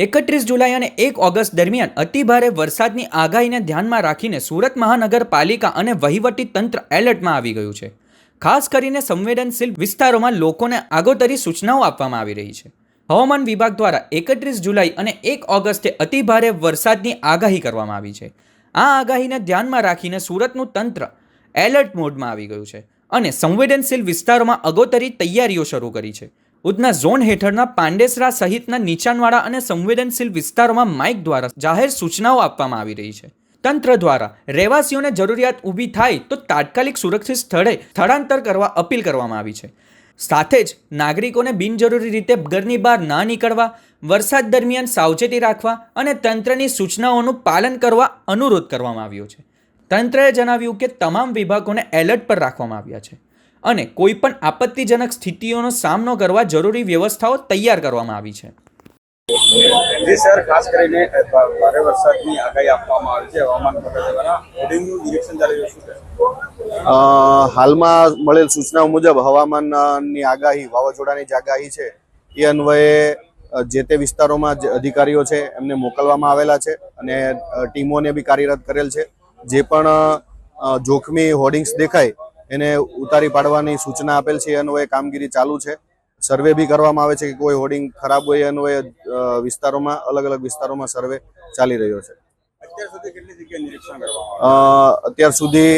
31 જુલાઈ અને 1 ઓગસ્ટ દરમિયાન અતિભારે વરસાદની આગાહીને ધ્યાનમાં રાખીને સુરત મહાનગરપાલિકા અને વહીવટી તંત્ર એલર્ટમાં આવી ગયું છે. ખાસ કરીને સંવેદનશીલ વિસ્તારોમાં લોકોને આગોતરી સૂચનાઓ આપવામાં આવી રહી છે. હવામાન વિભાગ દ્વારા 31 જુલાઈ અને 1 ઓગસ્ટે અતિભારે વરસાદની આગાહી કરવામાં આવી છે. આ આગાહીને ધ્યાનમાં રાખીને સુરતનું તંત્ર એલર્ટ મોડમાં આવી ગયું છે અને સંવેદનશીલ વિસ્તારોમાં આગોતરી તૈયારીઓ શરૂ કરી છે. ઉધના ઝોન હેઠળના પાંડેસરા સહિતના નીચાણવાળા અને સંવેદનશીલ વિસ્તારોમાં માઇક દ્વારા જાહેર સૂચનાઓ આપવામાં આવી રહી છે. તંત્ર દ્વારા રહેવાસીઓને જરૂરિયાત ઊભી થાય તો તાત્કાલિક સુરક્ષિત સ્થળે સ્થળાંતર કરવા અપીલ કરવામાં આવી છે. સાથે જ નાગરિકોને બિનજરૂરી રીતે ઘરની બહાર ના નીકળવા, વરસાદ દરમિયાન સાવચેતી રાખવા અને તંત્રની સૂચનાઓનું પાલન કરવા અનુરોધ કરવામાં આવ્યો છે. તંત્રએ જણાવ્યું કે તમામ વિભાગોને એલર્ટ પર રાખવામાં આવ્યા છે અને કોઈપણ આપત્તિજનક સ્થિતિઓનો સામનો કરવા જરૂરી વ્યવસ્થાઓ તૈયાર કરવામાં આવી છે. જી સર, ખાસ કરીને ભારે વરસાદની આગાહી આપવામાં આવી છે હવામાન ખાતા દ્વારા. હોર્ડિંગનું નિરીક્ષણ ચાલી રહ્યું છે. હાલમાં મળેલ સૂચનાઓ મુજબ હવામાનની આગાહી, વાવાઝોડાની જે આગાહી છે એ અન્વયે જે તે વિસ્તારોમાં જે અધિકારીઓ છે એમને મોકલવામાં આવેલા છે અને ટીમોને બી કાર્યરત કરેલ છે. જે પણ જોખમી હોર્ડિંગ્સ દેખાય એને ઉતારી પાડવાની સૂચના આપેલ છે. એ અન્વયે કામગીરી ચાલુ છે. સર્વે બી કરવામાં આવે છે કે કોઈ હોર્ડિંગ ખરાબ હોય એ અન્વયે વિસ્તારોમાં, અલગ અલગ વિસ્તારોમાં સર્વે ચાલી રહ્યો છે. અત્યાર સુધી કેટલી જગ્યાએ નિરીક્ષણ કરવામાં અત્યાર સુધી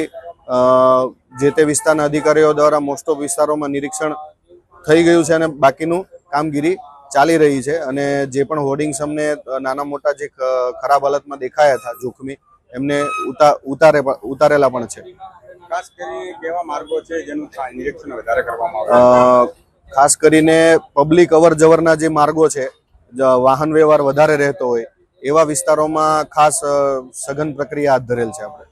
જે તે વિસ્તારના અધિકારીઓ દ્વારા મોસ્ટ ઓફ વિસ્તારોમાં નિરીક્ષણ થઈ ગયું છે અને બાકીનું કામગીરી ચાલી રહી છે. અને જે પણ હોર્ડિંગ્સ અમને નાના મોટા જે ખરાબ હાલતમાં દેખાયા હતા જોખમી, એમને ઉતારેલા પણ છે. ખાસ કરી કેવા માર્ગો છે જેનું નિરીક્ષણ વધારે કરવામાં આવે? ખાસ કરીને પબ્લિક અવર જવરના જે માર્ગો છે, વાહન વ્યવહાર વધારે રહેતો હોય એવા વિસ્તારોમાં ખાસ સઘન પ્રક્રિયા હાથ ધરેલ છે આપણે.